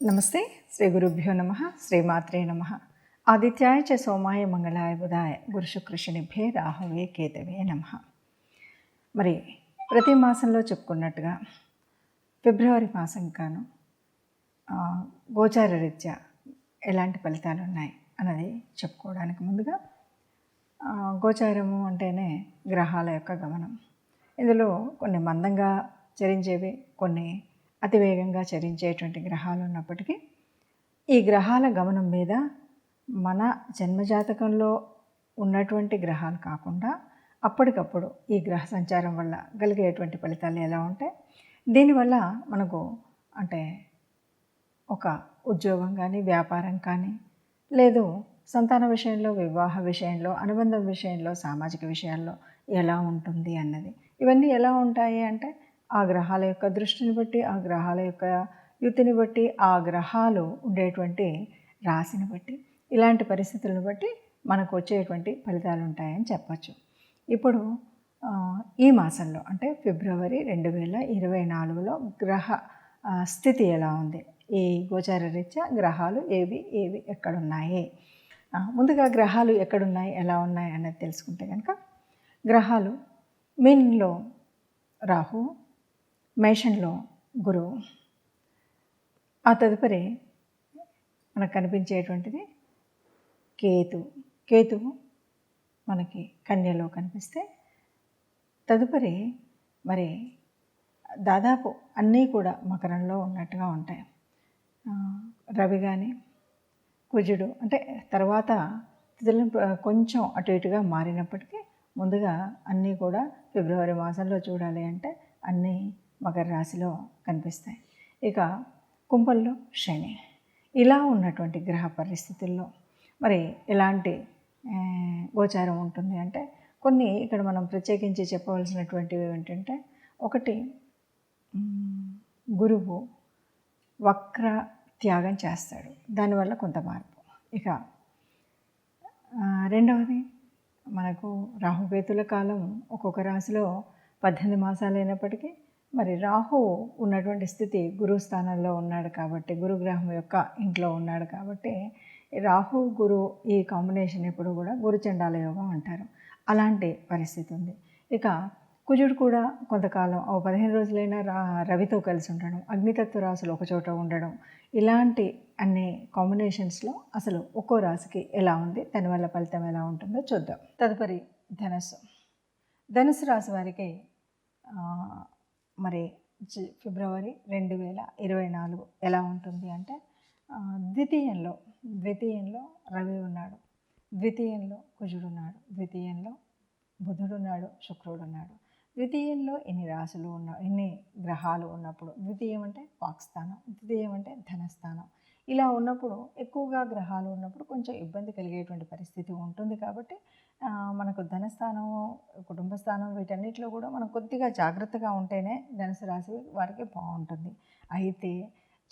నమస్తే. శ్రీ గురుభ్యో నమ. శ్రీమాత్రే నమ. ఆదిత్యాయ చ సోమాయ మంగళాయ బుధాయ గురు శుక్ర శనిభ్యే రాహవే కేతవే నమ. మరి ప్రతి మాసంలో చెప్పుకున్నట్టుగా ఫిబ్రవరి మాసం కాను గోచార రీత్యా ఎలాంటి ఫలితాలు ఉన్నాయి అన్నది చెప్పుకోవడానికి ముందుగా గోచారము అంటేనే గ్రహాల యొక్క గమనం. ఇందులో కొన్ని మందంగా చరించేవి, కొన్ని అతివేగంగా చరించేటువంటి గ్రహాలు ఉన్నప్పటికీ ఈ గ్రహాల గమనం మీద మన జన్మజాతకంలో ఉన్నటువంటి గ్రహాలు కాకుండా అప్పటికప్పుడు ఈ గ్రహ సంచారం వల్ల కలిగేటువంటి ఫలితాలు ఎలా ఉంటాయి, దీనివల్ల మనకు అంటే ఒక ఉద్యోగం కానీ, వ్యాపారం కానీ, లేదు సంతాన విషయంలో, వివాహ విషయంలో, అనుబంధం విషయంలో, సామాజిక విషయాల్లో ఎలా ఉంటుంది అన్నది, ఇవన్నీ ఎలా ఉంటాయి అంటే ఆ గ్రహాల యొక్క దృష్టిని బట్టి, ఆ గ్రహాల యొక్క యుతిని బట్టి, ఆ గ్రహాలు ఉండేటువంటి రాశిని బట్టి, ఇలాంటి పరిస్థితులను బట్టి మనకు వచ్చేటువంటి ఫలితాలు ఉంటాయని చెప్పచ్చు. ఇప్పుడు ఈ మాసంలో అంటే ఫిబ్రవరి 2024లో గ్రహ స్థితి ఎలా ఉంది, ఈ గోచార రీత్యా గ్రహాలు ఏవి ఎక్కడున్నాయి, ముందుగా గ్రహాలు ఎక్కడున్నాయి, ఎలా ఉన్నాయి అన్నది తెలుసుకుంటే కనుక, గ్రహాలు మీనంలో రాహు, మేషంలో గురువు, ఆ తదుపరి మనకు కనిపించేటువంటిది కేతువు మనకి కన్యలో కనిపిస్తే, తదుపరి మరి దాదాపు అన్నీ కూడా మకరంలో ఉన్నట్టుగా ఉంటాయి. రవి కానీ, కుజుడు అంటే తర్వాత కొంచెం అటు ఇటుగా మారినప్పటికీ ముందుగా అన్నీ కూడా ఫిబ్రవరి మాసంలో చూడాలి అంటే అన్నీ మకర రాశిలో కనిపిస్తాయి. ఇక కుంభంలో శని. ఇలా ఉన్నటువంటి గ్రహ పరిస్థితుల్లో మరి ఎలాంటి గోచారం ఉంటుంది అంటే కొన్ని ఇక్కడ మనం ప్రత్యేకించి చెప్పవలసినటువంటివి ఏంటంటే, ఒకటి గురువు వక్ర త్యాగం చేస్తాడు, దానివల్ల కొంత మార్పు. ఇక రెండవది మనకు రాహుకేతుల కాలం ఒక్కొక్క రాశిలో 18 మాసాలు అయినప్పటికీ మరి రాహు ఉన్నటువంటి స్థితి గురు స్థానంలో ఉన్నాడు కాబట్టి, గురుగ్రహం యొక్క ఇంట్లో ఉన్నాడు కాబట్టి రాహు గురు ఈ కాంబినేషన్ ఎప్పుడు కూడా గురుచండాల యోగం అంటారు. అలాంటి పరిస్థితి ఉంది. ఇక కుజుడు కూడా కొంతకాలం 15 రోజులైనా రవితో కలిసి ఉండడం, అగ్నితత్వ రాశులు ఒకచోట ఉండడం, ఇలాంటి అన్ని కాంబినేషన్స్లో అసలు ఒక్కో రాశికి ఎలా ఉంది, దానివల్ల ఫలితం ఎలా ఉంటుందో చూద్దాం. తదుపరి ధనుసు రాశి వారికి మరి ఫిబ్రవరి 2024 ఎలా ఉంటుంది అంటే, ద్వితీయంలో రవి ఉన్నాడు, ద్వితీయంలో కుజుడు ఉన్నాడు, ద్వితీయంలో బుధుడు ఉన్నాడు, శుక్రుడు ఉన్నాడు. ద్వితీయంలో ఎన్ని గ్రహాలు ఉన్నప్పుడు, ద్వితీయం అంటే వాక్స్థానం, ద్వితీయం అంటే ధనస్థానం, ఇలా ఉన్నప్పుడు ఎక్కువగా గ్రహాలు ఉన్నప్పుడు కొంచెం ఇబ్బంది కలిగేటువంటి పరిస్థితి ఉంటుంది. కాబట్టి మనకు ధనస్థానము, కుటుంబ స్థానం, వీటన్నిటిలో కూడా మనం కొద్దిగా జాగ్రత్తగా ఉంటేనే ధనుసు రాశి వారికి బాగుంటుంది. అయితే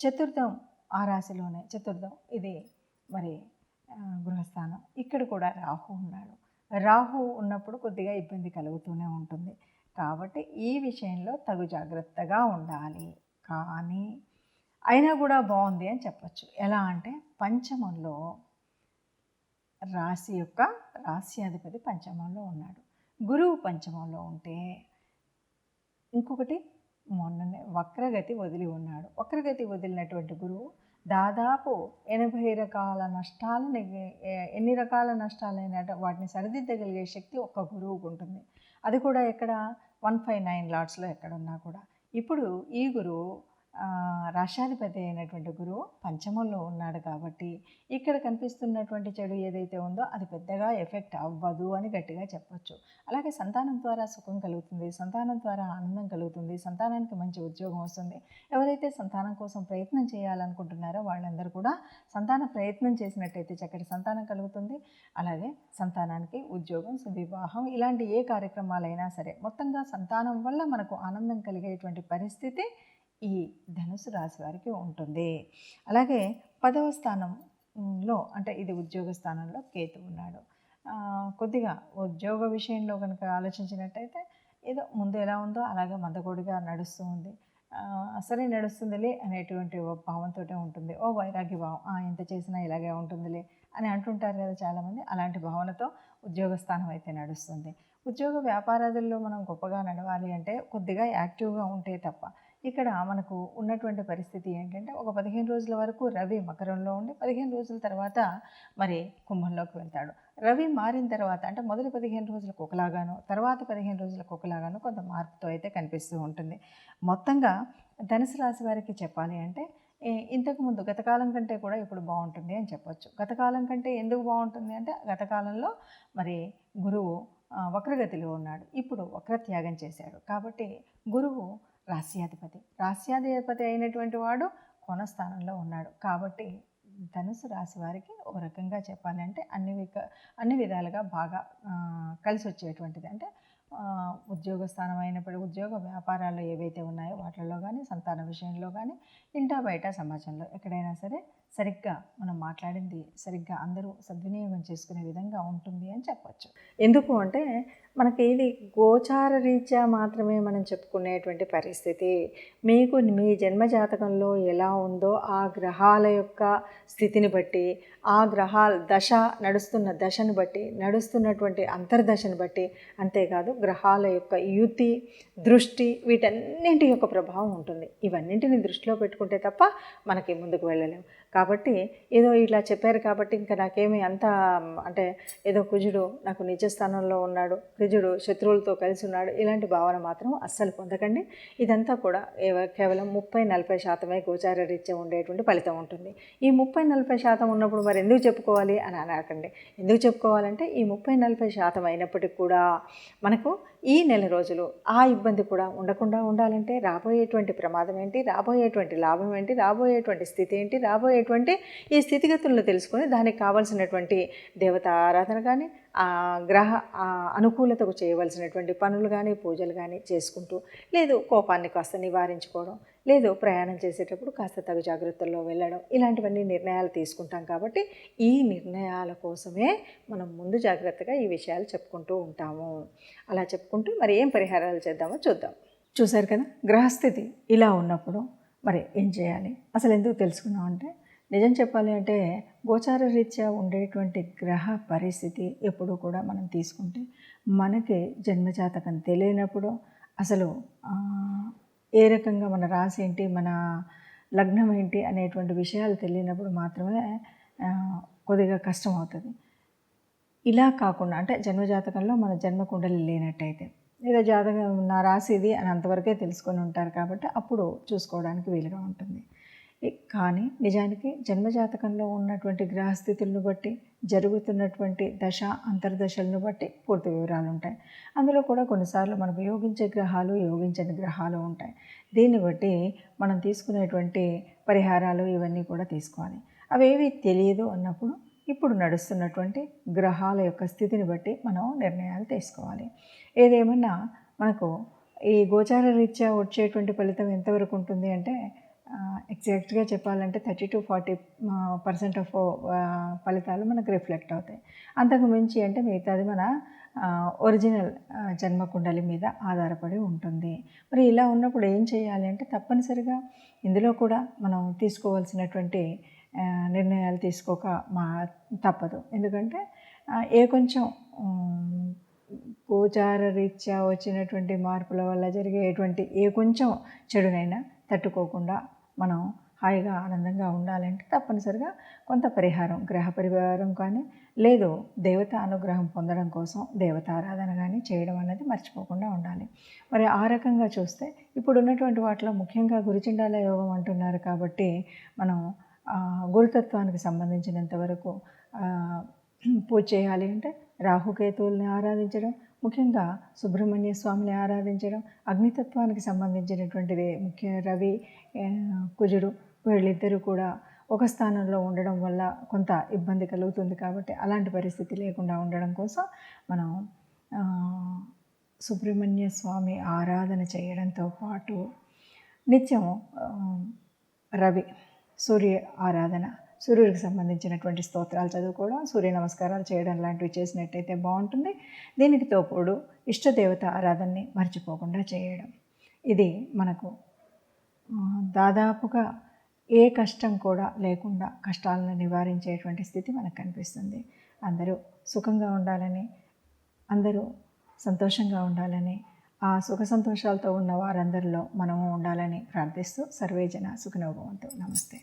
చతుర్థం, ఆ రాశిలోనే చతుర్థం, ఇది మరి గృహస్థానం, ఇక్కడ కూడా రాహు ఉన్నాడు. రాహు ఉన్నప్పుడు కొద్దిగా ఇబ్బంది కలుగుతూనే ఉంటుంది. కాబట్టి ఈ విషయంలో తగు జాగ్రత్తగా ఉండాలి. కానీ అయినా కూడా బాగుంది అని చెప్పచ్చు. ఎలా అంటే పంచమంలో రాశ్యాధిపతి పంచమంలో ఉన్నాడు, గురువు పంచమంలో ఉంటే, ఇంకొకటి మొన్ననే వక్రగతి వదిలి ఉన్నాడు. వక్రగతి వదిలినటువంటి గురువు దాదాపు 80 రకాల నష్టాలని, ఎన్ని రకాల నష్టాలైనా వాటిని సరిదిద్దగలిగే శక్తి ఒక్క గురువుకు ఉంటుంది. అది కూడా ఎక్కడ 159 లాట్స్లో ఎక్కడున్నా కూడా. ఇప్పుడు ఈ గురువు రాష్ట్రాధిపతి అయినటువంటి గురువు పంచమంలో ఉన్నాడు కాబట్టి ఇక్కడ కనిపిస్తున్నటువంటి చెడు ఏదైతే ఉందో అది పెద్దగా ఎఫెక్ట్ అవ్వదు అని గట్టిగా చెప్పచ్చు. అలాగే సంతానం ద్వారా సుఖం కలుగుతుంది, సంతానం ద్వారా ఆనందం కలుగుతుంది, సంతానానికి మంచి ఉద్యోగం వస్తుంది. ఎవరైతే సంతానం కోసం ప్రయత్నం చేయాలనుకుంటున్నారో వాళ్ళందరూ కూడా సంతాన ప్రయత్నం చేసినట్టయితే చక్కటి సంతానం కలుగుతుంది. అలాగే సంతానానికి ఉద్యోగం, వివాహం, ఇలాంటి ఏ కార్యక్రమాలైనా సరే మొత్తంగా సంతానం వల్ల మనకు ఆనందం కలిగేటువంటి పరిస్థితి ఈ ధనుసు రాశి వారికి ఉంటుంది. అలాగే 10వ స్థానంలో అంటే ఇది ఉద్యోగ స్థానంలో కేతు ఉన్నాడు. కొద్దిగా ఉద్యోగ విషయంలో కనుక ఆలోచించినట్టయితే ఏదో ముందు ఎలా ఉందో అలాగే మందకొడిగా నడుస్తూ ఉంది. సరే నడుస్తుందిలే అనేటువంటి ఓ భావంతోటే ఉంటుంది. ఓ వైరాగ్య భావం, ఎంత చేసినా ఇలాగే ఉంటుందిలే అని అంటుంటారు కదా చాలామంది. అలాంటి భావనతో ఉద్యోగ స్థానం అయితే నడుస్తుంది. ఉద్యోగ వ్యాపారాదుల్లో మనం గొప్పగా నడవాలి అంటే కొద్దిగా యాక్టివ్గా ఉంటే తప్ప. ఇక్కడ మనకు ఉన్నటువంటి పరిస్థితి ఏంటంటే ఒక 15 రోజుల వరకు రవి మకరంలో ఉండి 15 రోజుల తర్వాత మరి కుంభంలోకి వెళ్తాడు. రవి మారిన తర్వాత అంటే మొదటి 15 రోజులకు ఒకలాగాను, తర్వాత 15 రోజులకు ఒకలాగాను కొంత మార్పుతో అయితే కనిపిస్తూ ఉంటుంది. మొత్తంగా ధనుసు రాశి వారికి చెప్పాలి అంటే ఇంతకుముందు గతకాలం కంటే కూడా ఇప్పుడు బాగుంటుంది అని చెప్పొచ్చు. గతకాలం కంటే ఎందుకు బాగుంటుంది అంటే గతకాలంలో మరి గురువు వక్రగతిలో ఉన్నాడు, ఇప్పుడు వక్రత్యాగం చేశాడు. కాబట్టి గురువు రాస్యాధిపతి అయినటువంటి వాడు కోణస్థానంలో ఉన్నాడు. కాబట్టి ధనుసు రాశి వారికి ఒక రకంగా చెప్పాలంటే అన్ని విధాలుగా బాగా కలిసి వచ్చేటువంటిది. అంటే ఉద్యోగ స్థానం అయినప్పుడు ఉద్యోగ వ్యాపారాల్లో ఏవైతే ఉన్నాయో వాటిల్లో కానీ, సంతాన విషయంలో కానీ, ఇంటా బయట సమాజంలో ఎక్కడైనా సరే సరిగ్గా మనం మాట్లాడింది సరిగ్గా అందరూ సద్వినియోగం చేసుకునే విధంగా ఉంటుంది అని చెప్పచ్చు. ఎందుకు అంటే మనకి ఇది గోచార రీత్యా మాత్రమే మనం చెప్పుకునేటువంటి పరిస్థితి. మీకు మీ జన్మజాతకంలో ఎలా ఉందో ఆ గ్రహాల యొక్క స్థితిని బట్టి, ఆ గ్రహాల నడుస్తున్న దశను బట్టి, నడుస్తున్నటువంటి అంతర్దశను బట్టి, అంతేకాదు గ్రహాల యొక్క యుతి, దృష్టి, వీటన్నింటి యొక్క ప్రభావం ఉంటుంది. ఇవన్నింటిని దృష్టిలో పెట్టుకుంటే తప్ప మనకి ముందుకు వెళ్ళలేము. కాబట్టి ఏదో ఇట్లా చెప్పారు కాబట్టి ఇంకా నాకేమీ అంత అంటే ఏదో కుజుడు నాకు నిజ స్థానంలో ఉన్నాడు, కుజుడు శత్రువులతో కలిసి ఉన్నాడు, ఇలాంటి భావన మాత్రం అస్సలు పొందకండి. ఇదంతా కూడా కేవలం 30-40% గోచార రీత్యా ఉండేటువంటి ఫలితం ఉంటుంది. ఈ 30-40% ఉన్నప్పుడు మరి ఎందుకు చెప్పుకోవాలి అని అనకండి. ఎందుకు చెప్పుకోవాలంటే ఈ 30-40% అయినప్పటికీ కూడా మనకు ఈ నెల రోజులు ఆ ఇబ్బంది కూడా ఉండకుండా ఉండాలంటే రాబోయేటువంటి ప్రమాదం ఏంటి, రాబోయేటువంటి లాభం ఏంటి, రాబోయేటువంటి స్థితి ఏంటి, రాబోయేటువంటి ఈ స్థితిగతులను తెలుసుకొని దానికి కావాల్సినటువంటి దేవతా ఆరాధన కానీ, గ్రహ అనుకూలతకు చేయవలసినటువంటి పనులు కానీ, పూజలు కానీ చేసుకుంటూ, లేదు కోపాన్ని కాస్త నివారించుకోవడం, లేదు ప్రయాణం చేసేటప్పుడు కాస్త తగు జాగ్రత్తల్లో వెళ్ళడం, ఇలాంటివన్నీ నిర్ణయాలు తీసుకుంటాం. కాబట్టి ఈ నిర్ణయాల కోసమే మనం ముందు జాగ్రత్తగా ఈ విషయాలు చెప్పుకుంటూ ఉంటాము. అలా చెప్పుకుంటూ మరి ఏం పరిహారాలు చేద్దామో చూద్దాం. చూశారు కదా, గ్రహస్థితి ఇలా ఉన్నప్పుడు మరి ఏం చేయాలి, అసలు ఎందుకు తెలుసుకున్నామంటే, నిజం చెప్పాలి అంటే గోచార రీత్యా ఉండేటువంటి గ్రహ పరిస్థితి ఎప్పుడు కూడా మనం తీసుకుంటే మనకి జన్మజాతకం తెలియనప్పుడు, అసలు ఏ రకంగా మన రాశి ఏంటి, మన లగ్నం ఏంటి అనేటువంటి విషయాలు తెలియనప్పుడు మాత్రమే కొద్దిగా కష్టం అవుతుంది. ఇలా కాకుండా అంటే జన్మజాతకంలో మన జన్మ కుండలి లేనట్టయితే, లేదా జాతకం నా రాశి ఇది అని అంతవరకే తెలుసుకొని ఉంటారు కాబట్టి అప్పుడు చూసుకోవడానికి వీలుగా ఉంటుంది. కానీ నిజానికి జన్మజాతకంలో ఉన్నటువంటి గ్రహస్థితులను బట్టి, జరుగుతున్నటువంటి దశ అంతర్దశలను బట్టి పూర్తి వివరాలు ఉంటాయి. అందులో కూడా కొన్నిసార్లు మనకు యోగించే గ్రహాలు, యోగించని గ్రహాలు ఉంటాయి. దీన్ని బట్టి మనం తీసుకునేటువంటి పరిహారాలు ఇవన్నీ కూడా తీసుకోవాలి. అవేవి తెలియదు అన్నప్పుడు ఇప్పుడు నడుస్తున్నటువంటి గ్రహాల యొక్క స్థితిని బట్టి మనం నిర్ణయాలు తీసుకోవాలి. ఏదేమన్నా మనకు ఈ గోచార రీత్యా వచ్చేటువంటి ఫలితం ఎంతవరకు ఉంటుంది అంటే ఎగ్జాక్ట్గా చెప్పాలంటే 30-40% ఆఫ్ ఫలితాలు మనకు రిఫ్లెక్ట్ అవుతాయి. అంతకు మించి అంటే మిగతాది మన ఒరిజినల్ జన్మకుండలి మీద ఆధారపడి ఉంటుంది. మరి ఇలా ఉన్నప్పుడు ఏం చేయాలి అంటే తప్పనిసరిగా ఇందులో కూడా మనం తీసుకోవాల్సినటువంటి నిర్ణయాలు తీసుకోక తప్పదు. ఎందుకంటే కొంచెం గోచార రీత్యా వచ్చినటువంటి మార్పుల వల్ల జరిగేటువంటి కొంచెం చెడునైనా తట్టుకోకుండా మనం హాయిగా ఆనందంగా ఉండాలంటే తప్పనిసరిగా కొంత పరిహారం, గ్రహ పరిహారం కానీ, లేదు దేవత అనుగ్రహం పొందడం కోసం దేవతారాధన కానీ చేయడం అనేది మర్చిపోకుండా ఉండాలి. మరి ఆ రకంగా చూస్తే ఇప్పుడు ఉన్నటువంటి వాటిలో ముఖ్యంగా గురుచండాల యోగం అంటున్నారు కాబట్టి మనం గురుతత్వానికి సంబంధించినంత వరకు పూజ చేయాలి అంటే రాహుకేతువుల్ని ఆరాధించడం, ముఖ్యంగా సుబ్రహ్మణ్య స్వామిని ఆరాధించడం, అగ్నితత్వానికి సంబంధించినటువంటిది ముఖ్య రవి, కుజుడు వీళ్ళిద్దరూ కూడా ఒక స్థానంలో ఉండడం వల్ల కొంత ఇబ్బంది కలుగుతుంది. కాబట్టి అలాంటి పరిస్థితి లేకుండా ఉండడం కోసం మనం సుబ్రహ్మణ్య స్వామి ఆరాధన చేయడంతో పాటు నిత్యం రవి సూర్య ఆరాధన, సూర్యుడికి సంబంధించినటువంటి స్తోత్రాలు చదువుకోవడం, సూర్య నమస్కారాలు చేయడం లాంటివి చేసినట్టయితే బాగుంటుంది. దీనికి తోడు ఇష్టదేవత ఆరాధనని మర్చిపోకుండా చేయడం, ఇది మనకు దాదాపుగా ఏ కష్టం కూడా లేకుండా కష్టాలను నివారించేటువంటి స్థితి మనకు కనిపిస్తుంది. అందరూ సుఖంగా ఉండాలని, అందరూ సంతోషంగా ఉండాలని, ఆ సుఖ సంతోషాలతో ఉన్న వారందరిలో మనము ఉండాలని ప్రార్థిస్తూ సర్వేజన సుఖినో భవంతు. నమస్తే.